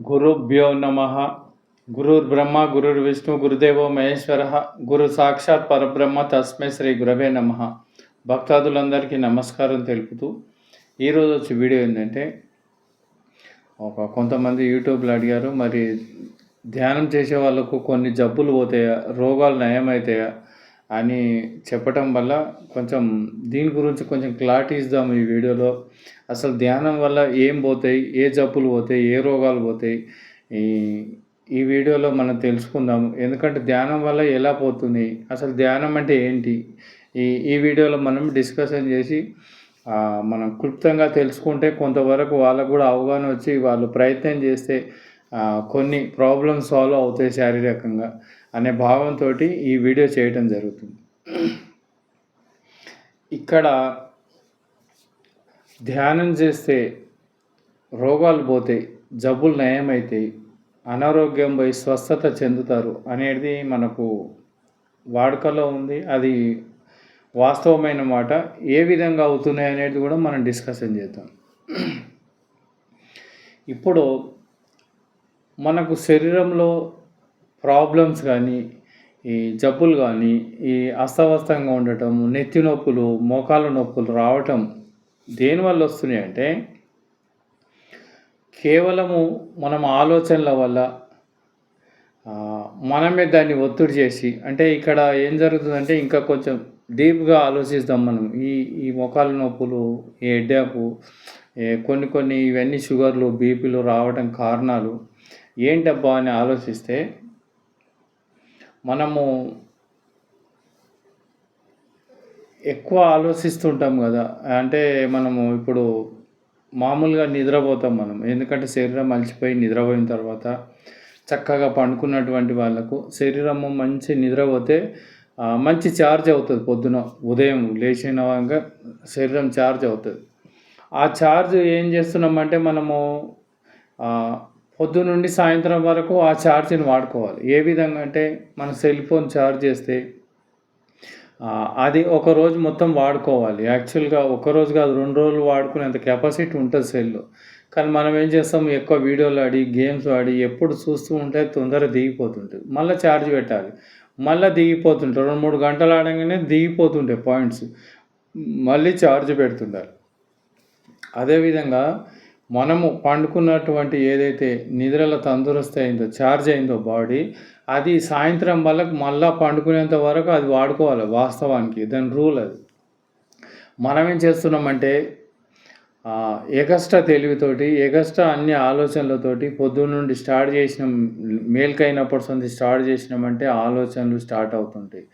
గురుభ్యో నమ. గురుర్బ్రహ్మ గురుర్విష్ణు గురుదేవో మహేశ్వర గురు సాక్షాత్ పరబ్రహ్మ తస్మై శ్రీ గురవే నమ. భక్తాదులందరికీ నమస్కారం తెలుపుతూ ఈరోజు వచ్చి వీడియో ఏంటంటే, కొంతమంది యూట్యూబ్లో అడిగారు, మరి ధ్యానం చేసే వాళ్ళకు కొన్ని జబ్బులు పోతాయా, రోగాలు నయమవుతాయా అని చెప్పటం వల్ల కొంచెం దీని గురించి కొంచెం క్లారిటీ ఇద్దాము ఈ వీడియోలో. అసలు ధ్యానం వల్ల ఏం పోతాయి, ఏ జబ్బులు పోతాయి, ఏ రోగాలు పోతాయి, ఈ ఈ వీడియోలో మనం తెలుసుకుందాము. ఎందుకంటే ధ్యానం వల్ల ఎలా పోతుంది, అసలు ధ్యానం అంటే ఏంటి, ఈ వీడియోలో మనం డిస్కషన్ చేసి మనం క్లుప్తంగా తెలుసుకుంటే కొంతవరకు వాళ్ళకు కూడా అవగాహన వచ్చి వాళ్ళు ప్రయత్నం చేస్తే కొన్ని ప్రాబ్లమ్స్ సాల్వ్ అవుతాయి శారీరకంగా అనే భావంతో ఈ వీడియో చేయటం జరుగుతుంది. ఇక్కడ ధ్యానం చేస్తే రోగాలు పోతాయి, జబ్బులు నయమవుతాయి, అనారోగ్యం పోయి స్వస్థత చెందుతారు అనేది మనకు వాడుకలో ఉంది. అది వాస్తవమైన మాట. ఏ విధంగా అవుతున్నాయి అనేది కూడా మనం డిస్కషన్ చేద్దాం. ఇప్పుడు మనకు శరీరంలో ప్రాబ్లమ్స్ కానీ, ఈ జబ్బులు కానీ, ఈ అస్తవ్యస్తంగా ఉండటం, నెత్తి నొప్పులు, మోకాళ్ళ నొప్పులు రావటం దేనివల్ల వస్తున్నాయి అంటే, కేవలము మనం ఆలోచనల వల్ల మనమే దాన్ని ఒత్తిడి చేసి, అంటే ఇక్కడ ఏం జరుగుతుందంటే ఇంకా కొంచెం డీప్గా ఆలోచిస్తాం మనం. ఈ మోకాళ్ళ నొప్పులు, ఈ హెడ్ఏక్, కొన్ని ఇవన్నీ షుగర్లు, బీపీలు రావడం కారణాలు ఏంటబ్బా అని ఆలోచిస్తే, మనము ఎక్కువ ఆలోచిస్తుంటాం కదా. అంటే మనము ఇప్పుడు మామూలుగా నిద్రపోతాం మనం, ఎందుకంటే శరీరం అలసిపోయి నిద్రపోయిన తర్వాత చక్కగా పండుకున్నటువంటి వాళ్ళకు శరీరము మంచి నిద్రపోతే మంచి ఛార్జ్ అవుతుంది. పొద్దున ఉదయం లేచినగా శరీరం ఛార్జ్ అవుతుంది. ఆ ఛార్జ్ ఏం చేస్తున్నామంటే మనము పొద్దు నుండి సాయంత్రం వరకు ఆ ఛార్జ్ని వాడుకోవాలి. ఏ విధంగా అంటే, మన సెల్ ఫోన్ ఛార్జ్ చేస్తే అది ఒక రోజు మొత్తం వాడుకోవాలి. యాక్చువల్గా ఒకరోజు కాదు, 2 రోజులు వాడుకునేంత కెపాసిటీ ఉంటుంది సెల్లో. కానీ మనం ఏం చేస్తాం, ఎక్కువ వీడియోలు ఆడి, గేమ్స్ ఆడి ఎప్పుడు చూస్తూ ఉంటే తొందరగా దిగిపోతుంటుంది. మళ్ళీ ఛార్జ్ పెట్టాలి, మళ్ళీ దిగిపోతుంటాయి. 2-3 గంటలు ఆడంగానే దిగిపోతుంటాయి పాయింట్స్, మళ్ళీ ఛార్జ్ పెడుతుండాలి. అదేవిధంగా మనము పండుకున్నటువంటి ఏదైతే నిద్రలో తందూరస్తీ అయిందో, ఛార్జ్ అయిందో బాడీ, అది సాయంత్రం వాళ్ళకు మళ్ళీ పండుకునేంత వరకు అది వాడుకోవాలి. వాస్తవానికి దాని రూల్ అది. మనం ఏం చేస్తున్నామంటే ఎగస్ట్రా తెలివితోటి, ఎగస్ట్రా అన్ని ఆలోచనలతోటి పొద్దున్న నుండి స్టార్ట్ చేసినాం, మేల్కైనప్పటి నుంచి స్టార్ట్ చేసినామంటే ఆలోచనలు స్టార్ట్ అవుతుంటాయి.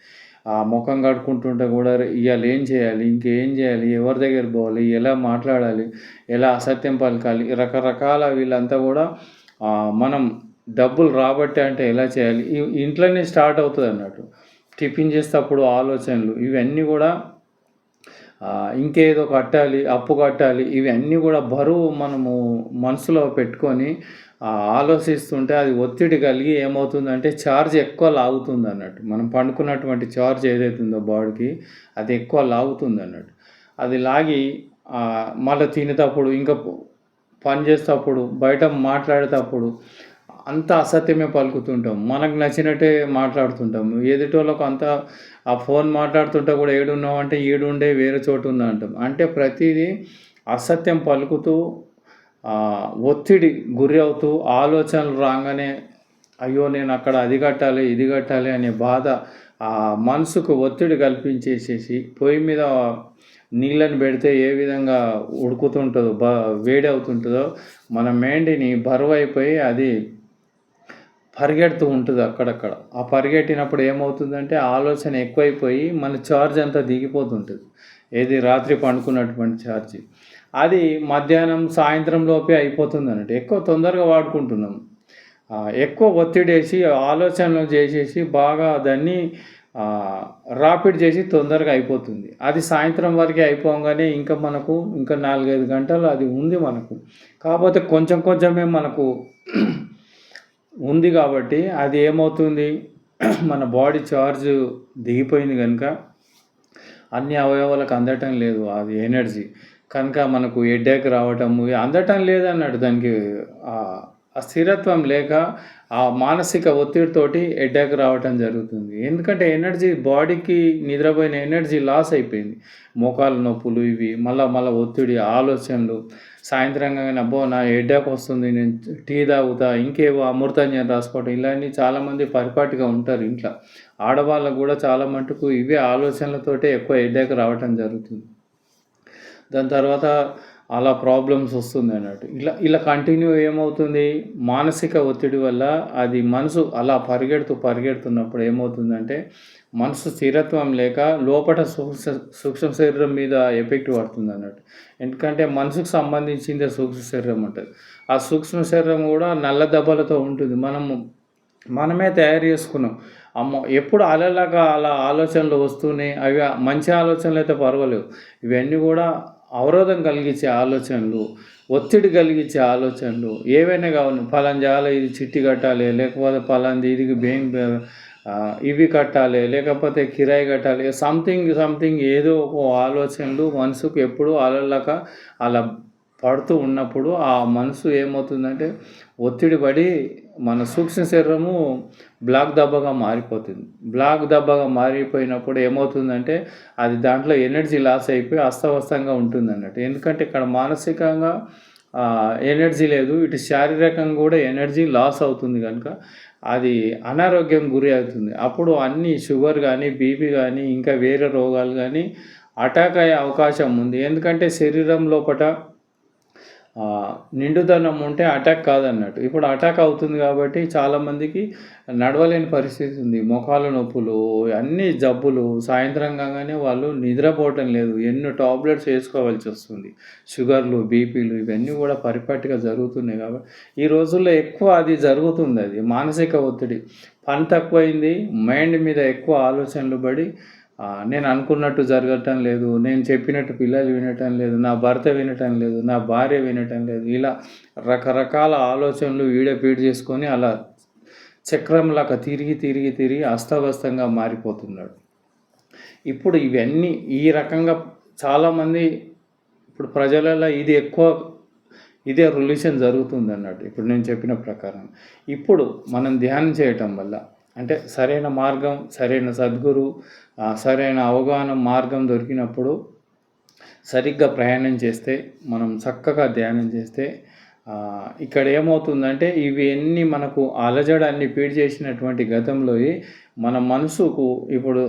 ముఖం కడుక్కుంటుంటే కూడా ఇవాళ ఏం చేయాలి, ఇంకేం చేయాలి, ఎవరి దగ్గర పోవాలి, ఎలా మాట్లాడాలి, ఎలా అసత్యం పలకాలి, రకరకాల వీళ్ళంతా కూడా మనం డబ్బులు రాబట్టే అంటే ఎలా చేయాలి, ఇంట్లోనే స్టార్ట్ అవుతుంది అన్నట్టు. టిఫిన్ చేసేటప్పుడు ఆలోచనలు ఇవన్నీ కూడా ఇంకేదో కట్టాలి, అప్పు కట్టాలి, ఇవన్నీ కూడా బరువు మనము మనసులో పెట్టుకొని ఆలోచిస్తుంటే అది ఒత్తిడి కలిగి ఏమవుతుందంటే ఛార్జ్ ఎక్కువ లాగుతుంది అన్నట్టు. మనం పండుకున్నటువంటి ఛార్జ్ ఏదైతుందో బాడీకి అది ఎక్కువ లాగుతుంది అన్నట్టు. అది లాగి మళ్ళీ తినేటప్పుడు, ఇంకా పని చేసేటప్పుడు, బయట మాట్లాడేటప్పుడు అంతా అసత్యమే పలుకుతుంటాం. మనకు నచ్చినట్టే మాట్లాడుతుంటాము. ఎదుటోళ్ళకు అంతా ఆ ఫోన్ మాట్లాడుతుంటే కూడా ఏడున్నావు అంటే ఈడుండే వేరే చోటు ఉందా అంటాం. అంటే ప్రతిదీ అసత్యం పలుకుతూ ఒత్తిడి గురి అవుతూ, ఆలోచనలు రాగానే అయ్యో నేను అక్కడ అది కట్టాలి, ఇది కట్టాలి అనే బాధ మనసుకు ఒత్తిడి కల్పించేసేసి, పొయ్యి మీద నీళ్ళని పెడితే ఏ విధంగా ఉడుకుతుంటుందో, వేడి అవుతుంటుందో, మన మైండ్ని బరువు అయిపోయి అది పరిగెడుతూ ఉంటుంది అక్కడక్కడ. ఆ పరిగెట్టినప్పుడు ఏమవుతుందంటే ఆలోచన ఎక్కువైపోయి మన ఛార్జ్ అంతా దిగిపోతుంటుంది. ఏది రాత్రి పండుకున్నటువంటి ఛార్జ్ అది మధ్యాహ్నం సాయంత్రం లోపే అయిపోతుంది అన్నట్టు. ఎక్కువ తొందరగా వాడుకుంటున్నాం, ఎక్కువ ఒత్తిడి వేసి ఆలోచనలు చేసేసి బాగా దాన్ని రాపిడ్ చేసి తొందరగా అయిపోతుంది. అది సాయంత్రం వరకే అయిపోగానే ఇంకా మనకు ఇంకా 4-5 గంటలు అది ఉంది మనకు. కాకపోతే కొంచెమే మనకు ఉంది కాబట్టి అది ఏమవుతుంది, మన బాడీ ఛార్జ్ దిగిపోయింది కనుక అన్ని అవయవాలకు అందటం లేదు అది ఎనర్జీ. కనుక మనకు హెడేక్ రావటము అందటం లేదన్నట్టు. దానికి ఆ స్థిరత్వం లేక ఆ మానసిక ఒత్తిడితోటి హెడేక్ రావటం జరుగుతుంది. ఎందుకంటే ఎనర్జీ బాడీకి నిద్రపోయిన ఎనర్జీ లాస్ అయిపోయింది. మోకాళ్ళ నొప్పులు ఇవి మళ్ళా ఒత్తిడి, ఆలోచనలు సాయంత్రం కాగానే అబ్బో! నా హెడేక్ వస్తుంది. నేను టీ తాగుతా, ఇంకేవో అమృతాంజన్ రాసుకోవటం ఇలాంటివి చాలామంది పరిపాటిగా ఉంటారు ఇంట్ల. ఆడవాళ్ళకు గూడా చాలా మటుకు ఇవే ఆలోచనలతోటే ఎక్కువ హెడేక్ రావటం జరుగుతుంది. దాని తర్వాత అలా ప్రాబ్లమ్స్ వస్తుందన్నట్టు. ఇలా కంటిన్యూ ఏమవుతుంది, మానసిక ఒత్తిడి వల్ల అది మనసు అలా పరిగెడుతున్నప్పుడు ఏమవుతుందంటే, మనసు స్థిరత్వం లేక లోపట సూక్ష్మ శరీరం మీద ఎఫెక్ట్ పడుతుందన్నట్టు. ఎందుకంటే మనసుకు సంబంధించిందే సూక్ష్మ శరీరం ఉంటది. ఆ సూక్ష్మ శరీరం కూడా నల్ల దెబ్బలతో ఉంటుంది. మనమే తయారు చేసుకున్నాం. అమ్మో! ఎప్పుడు అలలాగా అలా ఆలోచనలు వస్తూనే అవి మంచి ఆలోచనలైతే పర్వాలేవు. ఇవన్నీ కూడా అవరోధం కలిగించే ఆలోచనలు, ఒత్తిడి కలిగించే ఆలోచనలు ఏవైనా కావాలి. పలానా జాగాలో ఇది చిట్టి కట్టాలి, లేకపోతే పలానాది ఇది ఇవి కట్టాలి, లేకపోతే కిరాయి కట్టాలి. సంథింగ్ ఏదో ఒక ఆలోచనలు మనసుకు ఎప్పుడూ అలలాగా అలా పడుతూ ఉన్నప్పుడు ఆ మనసు ఏమవుతుందంటే ఒత్తిడి పడి మన సూక్ష్మ శరీరము బ్లాక్ దెబ్బగా మారిపోతుంది. బ్లాక్ దెబ్బగా మారిపోయినప్పుడు ఏమవుతుందంటే అది దాంట్లో ఎనర్జీ లాస్ అయిపోయి అస్తవ్యస్తంగా ఉంటుందన్నట్టు. ఎందుకంటే ఇక్కడ మానసికంగా ఎనర్జీ లేదు, ఇటు శారీరకంగా కూడా ఎనర్జీ లాస్ అవుతుంది కనుక అది అనారోగ్యం గురి అవుతుంది. అప్పుడు అన్నీ షుగర్ కానీ, బీపీ కానీ, ఇంకా వేరే రోగాలు కానీ అటాక్ అయ్యే అవకాశం ఉంది. ఎందుకంటే శరీరం లోపట నిండుదనం ఉంటే అటాక్ కాదన్నట్టు. ఇప్పుడు అటాక్ అవుతుంది కాబట్టి చాలామందికి నడవలేని పరిస్థితి ఉంది. మోకాళ్ళ నొప్పులు, అన్ని జబ్బులు సాయంత్రం కాగానే వాళ్ళు నిద్రపోవటం లేదు. ఎన్నో టాబ్లెట్స్ వేసుకోవాల్సి వస్తుంది. షుగర్లు, బీపీలు ఇవన్నీ కూడా పరిపాటిగా జరుగుతున్నాయి కాబట్టి ఈ రోజుల్లో ఎక్కువ అది జరుగుతుంది. అది మానసిక ఒత్తిడి. పని తక్కువైంది, మైండ్ మీద ఎక్కువ ఆలోచనలు పడి నేను అనుకున్నట్టు జరగటం లేదు, నేను చెప్పినట్టు పిల్లలు వినటం లేదు, నా భర్త వినటం లేదు, నా భార్య వినటం లేదు. ఇలా రకరకాల ఆలోచనలు ఫీడ్ చేసుకొని అలా చక్రంలాగా తిరిగి అస్తవ్యస్తంగా మారిపోతున్నాడు. ఇప్పుడు ఇవన్నీ ఈ రకంగా చాలామంది ఇప్పుడు ప్రజలలో ఇదే రిలేషన్ జరుగుతుందన్నట్టు. ఇప్పుడు నేను చెప్పిన ప్రకారం ఇప్పుడు మనం ధ్యానం చేయటం వల్ల అంటే సరైన మార్గం, సరైన సద్గురు, సరైన అవగాహన మార్గం దొరికినప్పుడు సరిగ్గా ప్రయాణం చేస్తే, మనం చక్కగా ధ్యానం చేస్తే ఇక్కడ ఏమవుతుందంటే ఇవన్నీ మనకు అలజడాన్ని ఫీడ్ చేసినటువంటి గతంలోవి మన మనసుకు ఇప్పుడు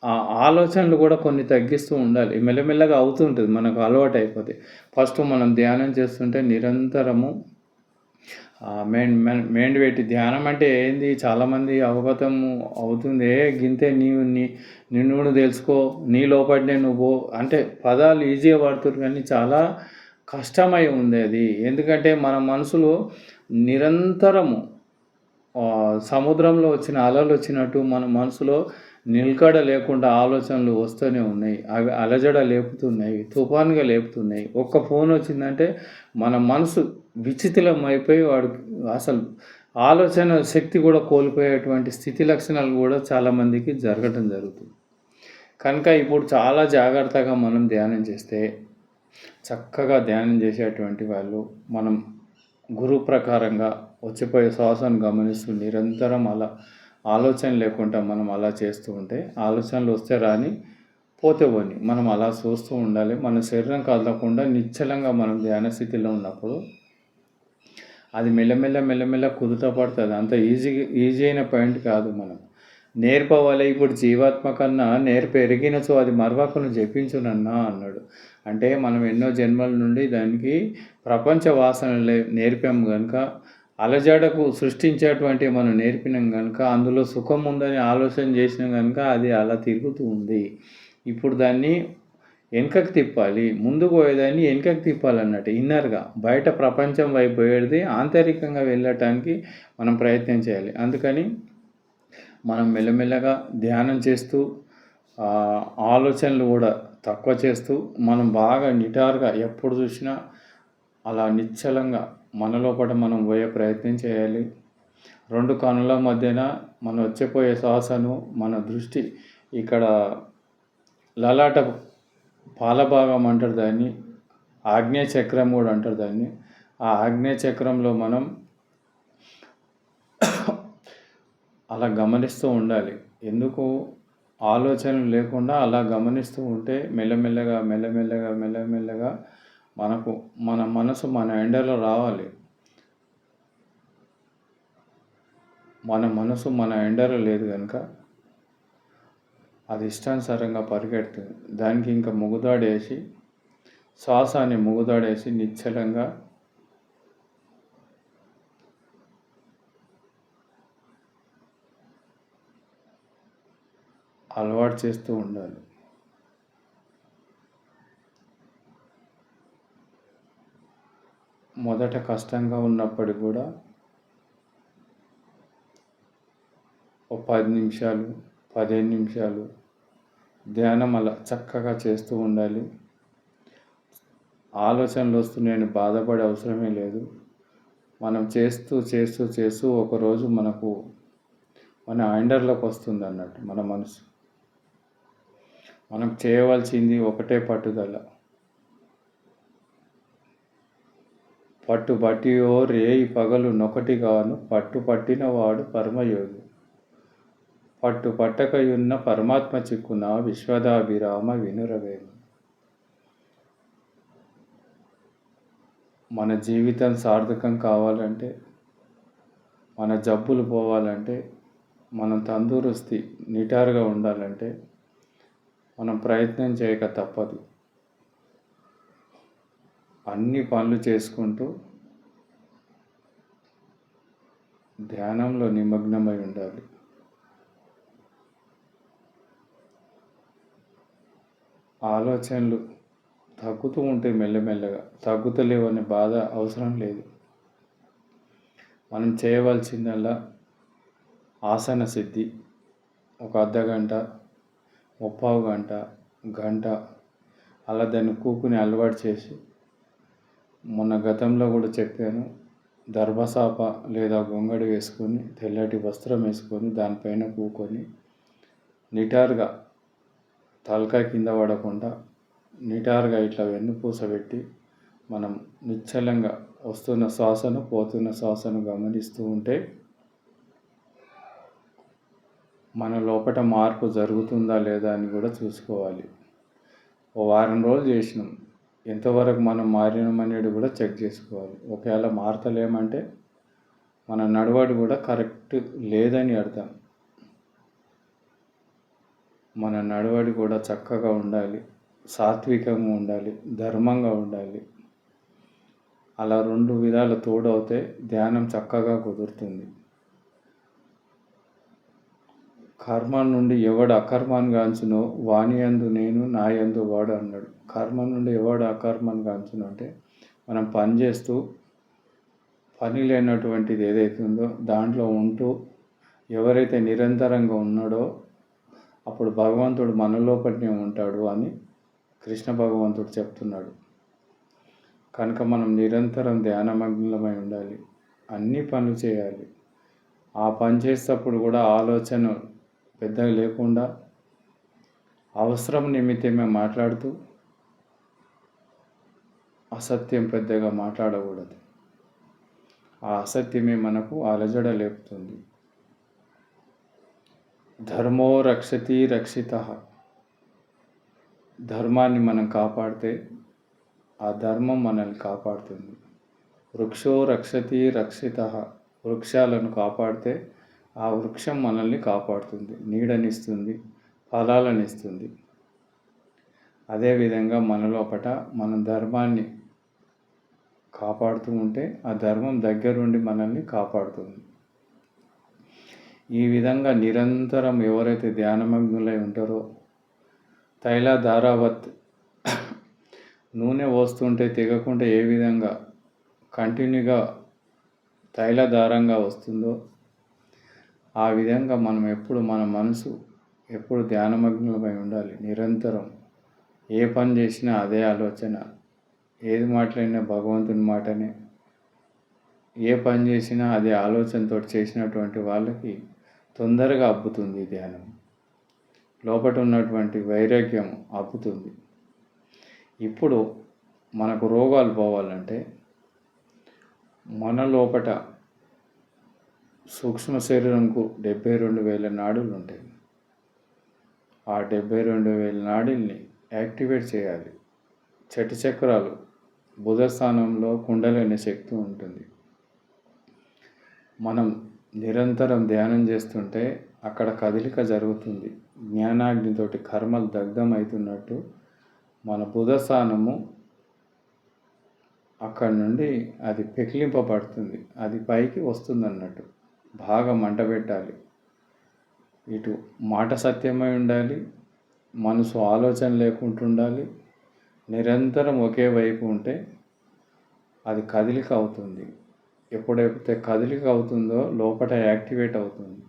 ఆ ఆలోచనలు కూడా కొన్ని తగ్గిస్తూ ఉండాలి. మెల్లమెల్లగా అవుతుంటుంది, మనకు అలవాటు అయిపోతే. ఫస్ట్ మనం ధ్యానం చేస్తుంటే నిరంతరము మైండ్ పెట్టి ధ్యానం అంటే ఏంది చాలామంది అవగతం అవుతుంది. గింతే నిన్ను తెలుసుకో, నీ లోపలనే నువ్వు అంటే పదాలు ఈజీగా వాడుతారు కానీ చాలా కష్టమై ఉంది అది. ఎందుకంటే మన మనసులో నిరంతరము సముద్రంలో వచ్చిన అలలు వచ్చినట్టు మన మనసులో నిలకడ లేకుండా ఆలోచనలు వస్తూనే ఉన్నాయి. అవి అలజడ లేపుతున్నాయి, తుఫానుగా లేపుతున్నాయి. ఒక్క ఫోన్ వచ్చిందంటే మన మనసు విచిత్రం అయిపోయి వాడు అసలు ఆలోచన శక్తి కూడా కోల్పోయేటువంటి స్థితి లక్షణాలు కూడా చాలామందికి జరగటం జరుగుతుంది. కనుక ఇప్పుడు చాలా జాగ్రత్తగా మనం ధ్యానం చేస్తే, చక్కగా ధ్యానం చేసేటువంటి వాళ్ళు మనం గురువు ప్రకారంగా వచ్చిపోయే శ్వాసను గమనిస్తూ నిరంతరం అలా ఆలోచన లేకుండా మనం అలా చేస్తూ ఉంటే ఆలోచనలు వస్తే రాని, పోతే పోని, మనం అలా చూస్తూ ఉండాలి. మన శరీరం కదలకుండా నిశ్చలంగా మనం ధ్యాన స్థితిలో ఉన్నప్పుడు అది మెల్లమెల్ల కుదుట పడుతుంది. అంత ఈజీ అయిన పాయింట్ కాదు. మనం నేర్పవాలి. ఇప్పుడు జీవాత్మ కన్నా ఎరిగినచో అది మరవకను జపించునన్నా అన్నాడు. అంటే మనం ఎన్నో జన్మల నుండి దానికి ప్రపంచ వాసనలు నేర్పాము కనుక, అలజడకు సృష్టించేటువంటి మనం నేర్పినాం కనుక, అందులో సుఖం ఉందని ఆలోచన చేసినాం కనుక అది అలా తిరుగుతూ ఉంది. ఇప్పుడు దాన్ని వెనకకి తిప్పాలి, ముందుకు పోయేదాన్ని వెనకకి తిప్పాలన్నట్టు. ఇన్నర్గా బయట ప్రపంచం వైపు పోయేది ఆంతరికంగా వెళ్ళటానికి మనం ప్రయత్నం చేయాలి. అందుకని మనం మెల్లమెల్లగా ధ్యానం చేస్తూ ఆలోచనలు కూడా తక్కువ చేస్తూ మనం బాగా నిటారుగా ఎప్పుడు చూసినా అలా నిశ్చలంగా మన లోపల మనం పోయే ప్రయత్నం చేయాలి. రెండు కనుల మధ్యన మనం వచ్చిపోయే శ్వాసను మన దృష్టి ఇక్కడ లలాట పాలభాగం అంటారు దాన్ని, ఆగ్నేయ చక్రం కూడా అంటారు దాన్ని. ఆ ఆగ్నేయ చక్రంలో మనం అలా గమనిస్తూ ఉండాలి. ఎందుకు ఆలోచనలు లేకుండా అలా గమనిస్తూ ఉంటే మెల్లమెల్లగా, మెల్లమెల్లగా, మెల్లమెల్లగా మనకు మన మనసు మన ఎండలో రావాలి. మన మనసు మన ఎండలో లేదు కనుక అది ఇష్టానుసారంగా పరిగెడుతుంది. దానికి ఇంకా ముగుదాడేసి శ్వాసాన్ని ముగుదాడేసి నిశ్చలంగా అలవాటు చేస్తూ ఉండాలి. మొదట కష్టంగా ఉన్నప్పటికి కూడా ఓ 10 నిమిషాలు, 15 నిమిషాలు ధ్యానం అలా చక్కగా చేస్తూ ఉండాలి. ఆలోచనలు వస్తున్నాయని బాధపడే అవసరమే లేదు. మనం చేస్తూ చేస్తూ చేస్తూ ఒకరోజు మనకు మన అండర్లోకి వస్తుంది అన్నట్టు మన మనసు. మనం చేయవలసింది ఒకటే పట్టుదల. పట్టుబట్టియో రేయి పగలు నొకటిగాను పట్టుపట్టిన వాడు పరమయోగి. పట్టుపట్టకయున్న పరమాత్మ చిక్కున విశ్వదాభిరామ వినురవేమ. మన జీవితం సార్థకం కావాలంటే, మన జబ్బులు పోవాలంటే, మనం తందూరుస్తి నిటారుగా ఉండాలంటే మనం ప్రయత్నం చేయక తప్పదు. అన్ని పనులు చేసుకుంటూ ధ్యానంలో నిమగ్నమై ఉండాలి. ఆలోచనలు తగ్గుతూ ఉంటే మెల్లమెల్లగా, తగ్గుతలేవనే బాధ అవసరం లేదు. మనం చేయవలసిందల్లా ఆసన సిద్ధి. ఒక అర్ధగంట, ముప్పావు గంట, గంట అలా దాన్ని కూకుని అలవాటు చేసి, మొన్న గతంలో కూడా చెప్పాను, దర్భసాప లేదా గొంగడి వేసుకొని తెల్లటి వస్త్రం వేసుకొని దానిపైన కూకొని నిటారుగా తలకాయ కింద పడకుండా నిటారుగా ఇట్లా వెన్నుపూస పెట్టి మనం నిశ్చలంగా వస్తున్న శ్వాసను పోతున్న శ్వాసను గమనిస్తూ ఉంటే మన లోపల మార్పు జరుగుతుందా లేదా అని కూడా చూసుకోవాలి. ఓ వారం రోజులు చేసినాం, ఎంతవరకు మనం మారినామనేది కూడా చెక్ చేసుకోవాలి. ఒకవేళ మారతలేమంటే మన నడవడి కూడా కరెక్ట్ లేదని అర్థం. మన నడవడి కూడా చక్కగా ఉండాలి, సాత్వికంగా ఉండాలి, ధర్మంగా ఉండాలి. అలా 2 విధాలు తోడవుతే ధ్యానం చక్కగా కుదురుతుంది. కర్మ నుండి ఎవడు అకర్మాన్ని గాంచునో వాని యందు నేను నా యందు వాడు అన్నాడు. కర్మ నుండి ఎవడు అకర్మాన్ని గాంచును అంటే మనం పని చేస్తూ పని లేనటువంటిది ఏదైతే ఉందో దాంట్లో ఉంటూ ఎవరైతే నిరంతరంగా ఉన్నాడో అప్పుడు భగవంతుడు మన లోపలనే ఉంటాడు అని కృష్ణ భగవంతుడు చెప్తున్నాడు. కనుక మనం నిరంతరం ధ్యానమగ్నమై ఉండాలి, అన్ని పనులు చేయాలి. ఆ పని చేసేటప్పుడు కూడా ఆలోచన పెద్దగా లేకుండా అవసరం నిమిత్తమే మాట్లాడుతూ అసత్యం పెద్దగా మాట్లాడకూడదు. ఆ అసత్యమే మనకు అలజడ లేపుతుంది. ధర్మో రక్షతి రక్షితః. ధర్మాన్ని మనం కాపాడితే ఆ ధర్మం మనల్ని కాపాడుతుంది. వృక్షో రక్షతి రక్షితః. వృక్షాలను కాపాడితే ఆ వృక్షం మనల్ని కాపాడుతుంది, నీడనిస్తుంది, ఫలాలను ఇస్తుంది. అదేవిధంగా మన లోపట మన ధర్మాన్ని కాపాడుతూ ఉంటే ఆ ధర్మం దగ్గరుండి మనల్ని కాపాడుతుంది. ఈ విధంగా నిరంతరం ఎవరైతే ధ్యానమగ్నులై ఉంటారో తైలధారావత్ నూనె పోస్తుంటే తెగకుండా ఏ విధంగా కంటిన్యూగా తైలధారంగా వస్తుందో ఆ విధంగా మనం ఎప్పుడు మన మనసు ఎప్పుడు ధ్యానమగ్నులమై ఉండాలి. నిరంతరం ఏ పని చేసినా అదే ఆలోచన, ఏది మాట్లాడినా భగవంతుని మాటనే, ఏ పని చేసినా అదే ఆలోచనతో చేసినటువంటి వాళ్ళకి తొందరగా అబ్బుతుంది ధ్యానం. లోపల ఉన్నటువంటి వైరాగ్యం అబ్బుతుంది. ఇప్పుడు మనకు రోగాలు పోవాలంటే మన లోపట సూక్ష్మ శరీరంకు 72,000 నాడులు ఉంటాయి. ఆ 72,000 నాడుల్ని యాక్టివేట్ చేయాలి. చెట్టు చక్రాలు బుధ స్థానంలో కుండలిని శక్తి ఉంటుంది. మనం నిరంతరం ధ్యానం చేస్తుంటే అక్కడ కదలిక జరుగుతుంది. జ్ఞానాగ్నితోటి కర్మలు దగ్ధమవుతున్నట్టు మన బుధ స్థానము అక్కడి నుండి అది పెకిలింపబడుతుంది. అది పైకి వస్తుంది అన్నట్టు. బాగా మంట పెట్టాలి. ఇటు మాట సత్యమై ఉండాలి, మనసు ఆలోచన లేకుండా ఉండాలి. నిరంతరం ఒకే వైపు ఉంటే అది కదలిక అవుతుంది. ఎప్పుడైతే కదలిక అవుతుందో లోపల యాక్టివేట్ అవుతుంది.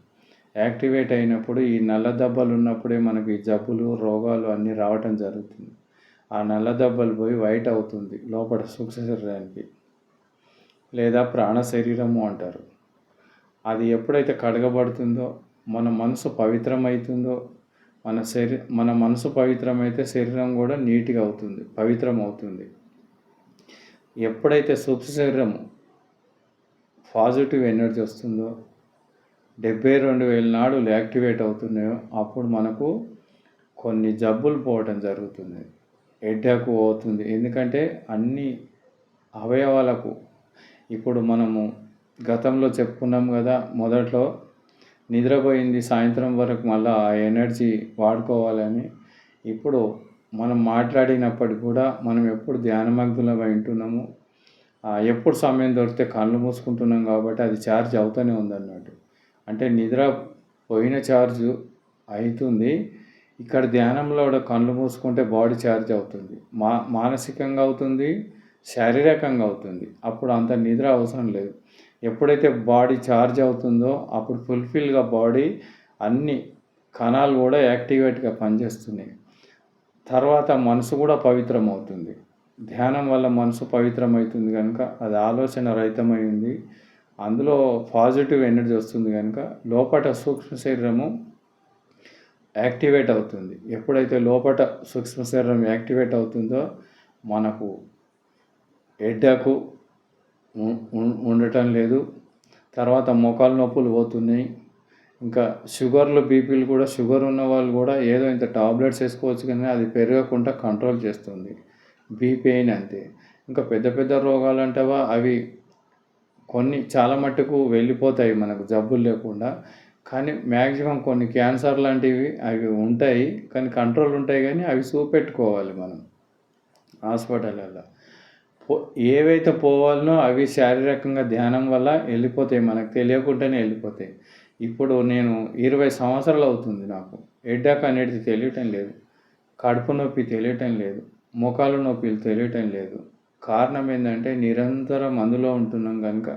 యాక్టివేట్ అయినప్పుడు ఈ నల్ల దెబ్బలు ఉన్నప్పుడే మనకి ఈ జబ్బులు రోగాలు అన్నీ రావటం జరుగుతుంది. ఆ నల్ల దెబ్బలు పోయి వైట్ అవుతుంది లోపల సూక్ష్మ శరీరానికి, లేదా ప్రాణ శరీరము అంటారు. అది ఎప్పుడైతే కడగబడుతుందో మన మనసు పవిత్రమవుతుందో మన మనసు పవిత్రమైతే శరీరం కూడా నీట్గా అవుతుంది, పవిత్రం అవుతుంది. ఎప్పుడైతే సూక్ష్మ శరీరము పాజిటివ్ ఎనర్జీ వస్తుందో 72,000 నాడులు యాక్టివేట్ అవుతున్నాయో అప్పుడు మనకు కొన్ని జబ్బులు పోవటం జరుగుతుంది. హెడ్ఏక్ అవుతుంది. ఎందుకంటే అన్ని అవయవాలకు ఇప్పుడు మనము గతంలో చెప్పుకున్నాం కదా, మొదట్లో నిద్రపోయింది సాయంత్రం వరకు మళ్ళీ ఆ ఎనర్జీ వాడుకోవాలని. ఇప్పుడు మనం మాట్లాడినప్పటికి కూడా మనం ఎప్పుడు ధ్యానమగ్నులమై ఉంటున్నాము. ఎప్పుడు సమయం దొరికితే కళ్ళు మూసుకుంటున్నాం కాబట్టి అది ఛార్జ్ అవుతూనే ఉందన్నట్టు. అంటే నిద్ర పోయిన ఛార్జ్ అవుతుంది. ఇక్కడ ధ్యానంలో కూడా కళ్ళు మూసుకుంటే బాడీ ఛార్జ్ అవుతుంది. మానసికంగా అవుతుంది, శారీరకంగా అవుతుంది. అప్పుడు అంత నిద్ర అవసరం లేదు. ఎప్పుడైతే బాడీ ఛార్జ్ అవుతుందో అప్పుడు ఫుల్ఫిల్గా బాడీ అన్ని కణాలు కూడా యాక్టివేట్గా పనిచేస్తున్నాయి. తర్వాత మనసు కూడా పవిత్రం అవుతుంది. ధ్యానం వల్ల మనసు పవిత్రమవుతుంది కనుక అది ఆలోచన రహితమై ఉంది. అందులో పాజిటివ్ ఎనర్జీ వస్తుంది కనుక లోపల సూక్ష్మ శరీరము యాక్టివేట్ అవుతుంది. ఎప్పుడైతే లోపల సూక్ష్మ శరీరం యాక్టివేట్ అవుతుందో మనకు హెడ్ఏక్ ఉండటం లేదు. తర్వాత మోకాలు నొప్పులు పోతున్నాయి. ఇంకా షుగర్లు బీపీలు కూడా, షుగర్ ఉన్న వాళ్ళు కూడా ఏదో ఇంత టాబ్లెట్స్ వేసుకోవచ్చు కానీ అది పెరగకుండా కంట్రోల్ చేస్తుంది. బీపీ అయినా అంతే. ఇంకా పెద్ద పెద్ద రోగాలు అంటావా అవి కొన్ని చాలా మట్టుకు వెళ్ళిపోతాయి మనకు జబ్బులు లేకుండా. కానీ మ్యాక్సిమం కొన్ని క్యాన్సర్ లాంటివి అవి ఉంటాయి, కానీ కంట్రోల్ ఉంటాయి. కానీ అవి చూపెట్టుకోవాలి మనం హాస్పిటల్లో. ఏవైతే పోవాలనో అవి శారీరకంగా ధ్యానం వల్ల వెళ్ళిపోతాయి, మనకు తెలియకుండానే వెళ్ళిపోతాయి. ఇప్పుడు నేను 20 సంవత్సరాలు అవుతుంది నాకు హెడ్ఏక్ అనేది తెలియటం లేదు, కడుపు నొప్పి తెలియటం లేదు, మోకాలు నొప్పులు తెలియటం లేదు. కారణం ఏంటంటే నిరంతరం అందులో ఉంటున్నాం కనుక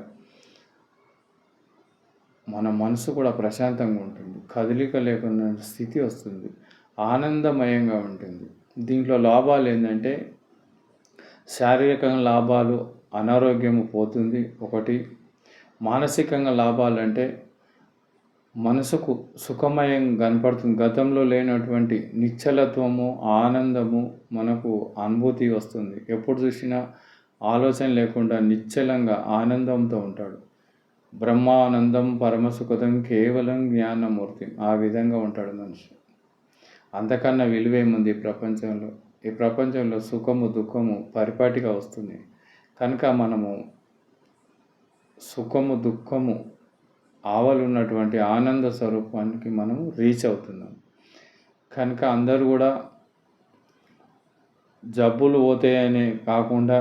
మన మనసు కూడా ప్రశాంతంగా ఉంటుంది, కదలిక లేకుండా స్థితి వస్తుంది, ఆనందమయంగా ఉంటుంది. దీంట్లో లాభాలు ఏంటంటే శారీరకంగా లాభాలు, అనారోగ్యము పోతుంది ఒకటి. మానసికంగా లాభాలు అంటే మనసుకు సుఖమయం కనపడుతుంది. గతంలో లేనటువంటి నిశ్చలత్వము, ఆనందము మనకు అనుభూతి వస్తుంది. ఎప్పుడు చూసినా ఆలోచన లేకుండా నిశ్చలంగా ఆనందంతో ఉంటాడు. బ్రహ్మానందం పరమసుఖదం కేవలం జ్ఞానమూర్తి, ఆ విధంగా ఉంటాడు మనిషి. అంతకన్నా విలువేముంది ఈ ప్రపంచంలో? ఈ ప్రపంచంలో సుఖము దుఃఖము పరిపాటిగా వస్తుంది కనుక మనము సుఖము దుఃఖము ఆవలున్నటువంటి ఆనంద స్వరూపానికి మనము రీచ్ అవుతున్నాం. కనుక అందరూ కూడా జబ్బులు పోతాయని కాకుండా,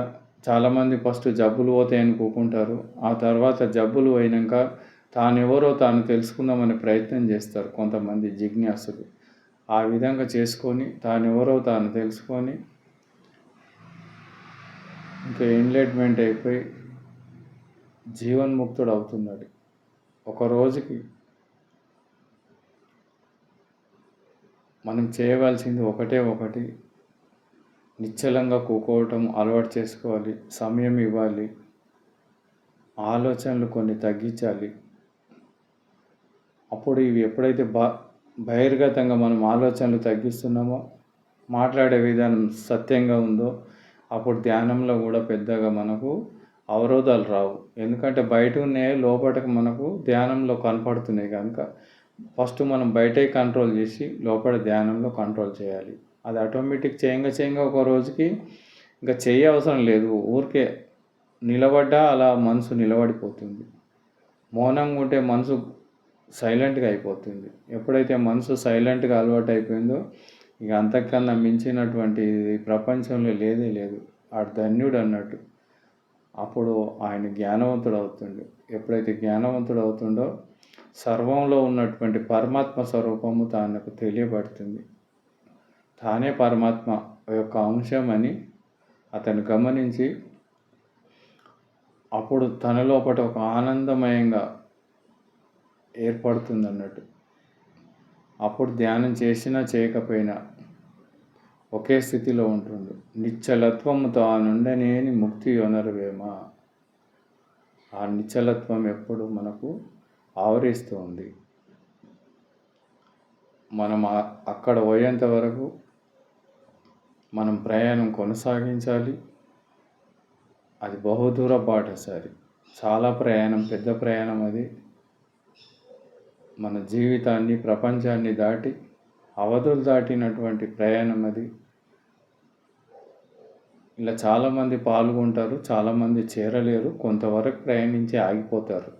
చాలామంది ఫస్ట్ జబ్బులు పోతాయని కూకుంటారు. ఆ తర్వాత జబ్బులు అయినాక తానెవరో తాను తెలుసుకుందామనే ప్రయత్నం చేస్తారు కొంతమంది జిజ్ఞాసులు. ఆ విధంగా చేసుకొని తానెవరో తాను తెలుసుకొని ఇంకా ఎన్లైట్మెంట్ అయిపోయి జీవన్ముక్తుడు అవుతున్నాడు. ఒక రోజుకి మనం చేయవలసింది ఒకటి, నిశ్చలంగా కూకోవటం అలవాటు చేసుకోవాలి, సమయం ఇవ్వాలి, ఆలోచనలు కొన్ని తగ్గించాలి. అప్పుడు ఇవి ఎప్పుడైతే బహిర్గతంగా మనం ఆలోచనలు తగ్గిస్తున్నామో, మాట్లాడే విధానం సత్యంగా ఉందో, అప్పుడు ధ్యానంలో కూడా పెద్దగా మనకు అవరోధాలు రావు. ఎందుకంటే బయట ఉన్నాయి లోపలికి మనకు ధ్యానంలో కనపడుతున్నాయి కనుక ఫస్ట్ మనం బయటే కంట్రోల్ చేసి లోపల ధ్యానంలో కంట్రోల్ చేయాలి. అది ఆటోమేటిక్ చేయంగా ఒక రోజుకి ఇంకా చెయ్య అవసరం లేదు. ఊరికే నిలబడ్డా అలా మనసు నిలబడిపోతుంది. మౌనంగా ఉంటే మనసు సైలెంట్గా అయిపోతుంది. ఎప్పుడైతే మనసు సైలెంట్గా అలవాటు అయిపోయిందో ఇక అంతకన్నా మించినటువంటి ప్రపంచంలో లేదే లేదు. ఆడు ధన్యుడు అన్నట్టు. అప్పుడు ఆయన జ్ఞానవంతుడు అవుతుండు. ఎప్పుడైతే జ్ఞానవంతుడు అవుతుండో సర్వంలో ఉన్నటువంటి పరమాత్మ స్వరూపము తనకు తెలియబడుతుంది. తానే పరమాత్మ యొక్క అంశం అని అతను గమనించి అప్పుడు తన లోపల ఒక ఆనందమయంగా ఏర్పడుతుంది అన్నట్టు. అప్పుడు ధ్యానం చేసినా చేయకపోయినా ఒకే స్థితిలో ఉంటుండు. నిశ్చలత్వము తానుండనేని ముక్తి యొనరువేమా. ఆ నిశ్చలత్వం ఎప్పుడు మనకు ఆవరిస్తూ ఉంది. మనం అక్కడ పోయేంత వరకు మనం ప్రయాణం కొనసాగించాలి. అది బహుదూర బాట సరి. చాలా ప్రయాణం, పెద్ద ప్రయాణం అది. మన జీవితాన్ని, ప్రపంచాన్ని దాటి అవధులు దాటినటువంటి ప్రయాణం అది. ఇలా చాలామంది పాల్గొంటారు, చాలామంది చేరలేరు, కొంతవరకు ప్రయాణించి ఆగిపోతారు.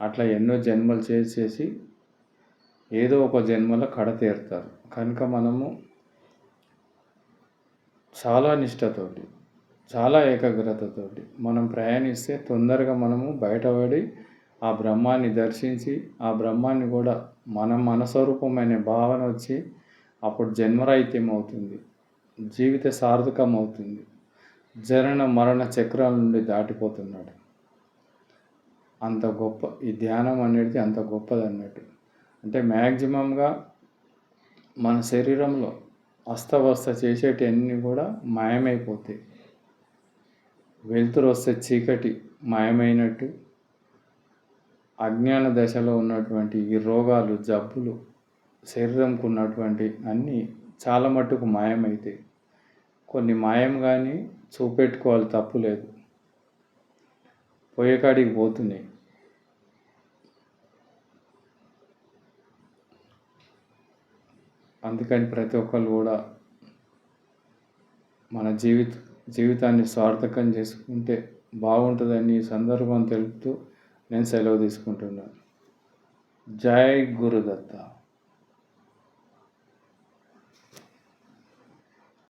అట్లా ఎన్నో జన్మలు చేసి ఏదో ఒక జన్మలో కడతేరుతారు. కనుక మనము చాలా నిష్టతోటి, చాలా ఏకాగ్రతతోటి మనం ప్రయాణిస్తే తొందరగా మనము బయటపడి ఆ బ్రహ్మాన్ని దర్శించి ఆ బ్రహ్మాన్ని కూడా మన స్వరూపమైన భావన వచ్చి అప్పుడు జన్మరాహిత్యం అవుతుంది, జీవిత సార్థకం అవుతుంది. జనన మరణ చక్రాల నుండి దాటిపోతున్నాడు. అంత గొప్ప ఈ ధ్యానం అనేది అంత గొప్పది అన్నట్టు. అంటే మ్యాక్సిమంగా మన శరీరంలో అస్తవస్త చేసేటివన్నీ కూడా మాయమైపోతాయి. వెలుతురు వస్తే చీకటి మాయమైనట్టు అజ్ఞాన దశలో ఉన్నటువంటి ఈ రోగాలు, జబ్బులు, శరీరంకు ఉన్నటువంటి అన్నీ చాలా మట్టుకు మాయమవుతాయి. కొన్ని మాయం కానీ చూపెట్టుకోవాలి, తప్పు లేదు. పోయే కాడికి పోతున్నాయి. అందుకని ప్రతి ఒక్కరు కూడా మన జీవితాన్ని సార్థకం చేసుకుంటే బాగుంటుందని ఈ సందర్భం తెలుపుతూ నేను సెలవు తీసుకుంటున్నాను. జై గురుదత్త.